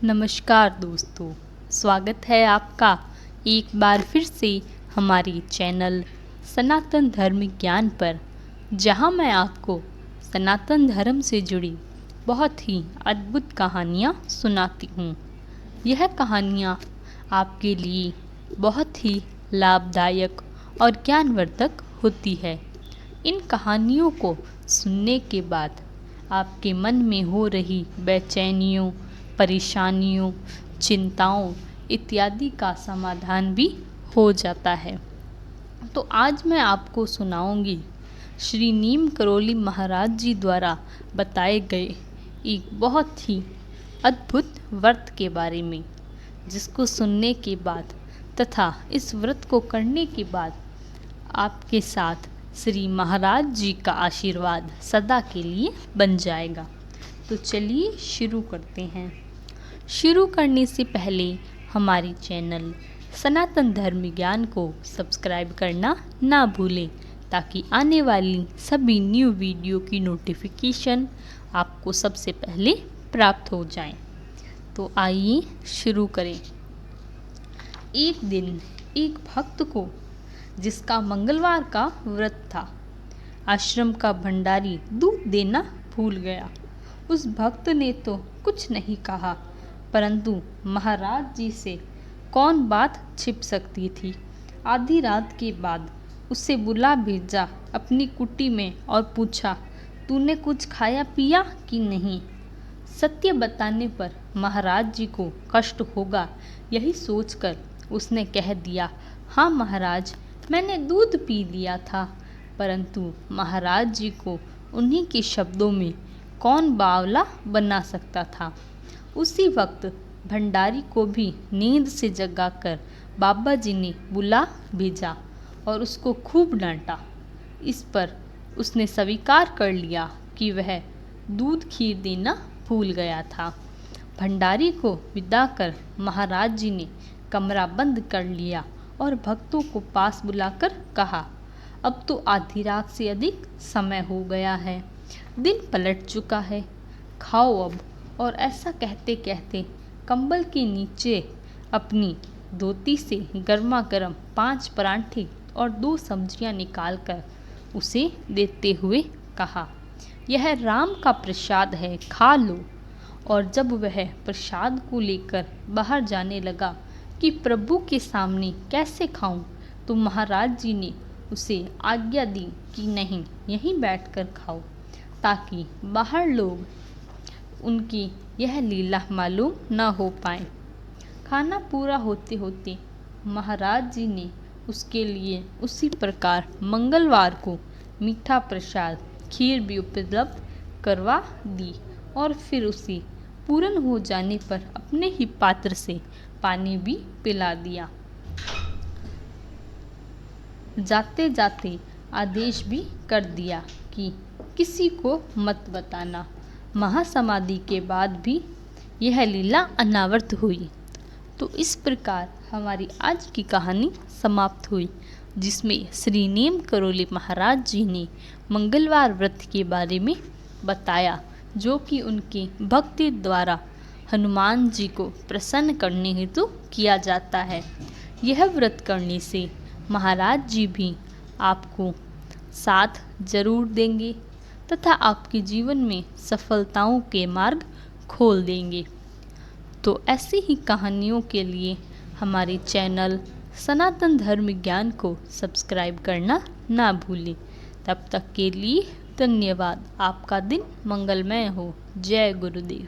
नमस्कार दोस्तों, स्वागत है आपका एक बार फिर से हमारी चैनल सनातन धर्म ज्ञान पर, जहां मैं आपको सनातन धर्म से जुड़ी बहुत ही अद्भुत कहानियां सुनाती हूं। यह कहानियां आपके लिए बहुत ही लाभदायक और ज्ञानवर्धक होती है। इन कहानियों को सुनने के बाद आपके मन में हो रही बेचैनियों, परेशानियों, चिंताओं इत्यादि का समाधान भी हो जाता है। तो आज मैं आपको सुनाऊंगी श्री नीम करोली महाराज जी द्वारा बताए गए एक बहुत ही अद्भुत व्रत के बारे में, जिसको सुनने के बाद तथा इस व्रत को करने के बाद आपके साथ श्री महाराज जी का आशीर्वाद सदा के लिए बन जाएगा। तो चलिए शुरू करते हैं। शुरू करने से पहले हमारी चैनल सनातन धर्म ज्ञान को सब्सक्राइब करना ना भूलें, ताकि आने वाली सभी न्यू वीडियो की नोटिफिकेशन आपको सबसे पहले प्राप्त हो जाए। तो आइए शुरू करें। एक दिन एक भक्त को, जिसका मंगलवार का व्रत था, आश्रम का भंडारी दूध देना भूल गया। उस भक्त ने तो कुछ नहीं कहा, परंतु महाराज जी से कौन बात छिप सकती थी। आधी रात के बाद उसे बुला भेजा अपनी कुटी में और पूछा, तूने कुछ खाया पिया कि नहीं। सत्य बताने पर महाराज जी को कष्ट होगा, यही सोचकर उसने कह दिया, हाँ महाराज, मैंने दूध पी लिया था। परंतु महाराज जी को उन्हीं के शब्दों में कौन बावला बना सकता था। उसी वक्त भंडारी को भी नींद से जगाकर बाबा जी ने बुला भेजा और उसको खूब डांटा। इस पर उसने स्वीकार कर लिया कि वह दूध खीर देना भूल गया था। भंडारी को विदा कर महाराज जी ने कमरा बंद कर लिया और भक्तों को पास बुलाकर कहा, अब तो आधी रात से अधिक समय हो गया है, दिन पलट चुका है, खाओ अब। और ऐसा कहते कहते कंबल के नीचे अपनी धोती से गर्मा गर्म 5 परांठे और 2 सब्जियां निकालकर उसे देते हुए कहा, यह राम का प्रसाद है, खा लो। और जब वह प्रसाद को लेकर बाहर जाने लगा कि प्रभु के सामने कैसे खाऊं, तो महाराज जी ने उसे आज्ञा दी कि नहीं, यहीं बैठकर खाओ, ताकि बाहर लोग उनकी यह लीला मालूम न हो पाए। खाना पूरा होते होते महाराज जी ने उसके लिए उसी प्रकार मंगलवार को मीठा प्रसाद खीर भी उपलब्ध करवा दी और फिर उसे पूर्ण हो जाने पर अपने ही पात्र से पानी भी पिला दिया। जाते जाते आदेश भी कर दिया कि किसी को मत बताना। महासमाधि के बाद भी यह लीला अनावर्त हुई। तो इस प्रकार हमारी आज की कहानी समाप्त हुई, जिसमें श्री नीम करोली महाराज जी ने मंगलवार व्रत के बारे में बताया, जो कि उनके भक्ति द्वारा हनुमान जी को प्रसन्न करने हेतु किया जाता है। यह व्रत करने से महाराज जी भी आपको साथ जरूर देंगे तथा आपके जीवन में सफलताओं के मार्ग खोल देंगे। तो ऐसी ही कहानियों के लिए हमारे चैनल सनातन धर्म ज्ञान को सब्सक्राइब करना ना भूलें। तब तक के लिए धन्यवाद। आपका दिन मंगलमय हो। जय गुरुदेव।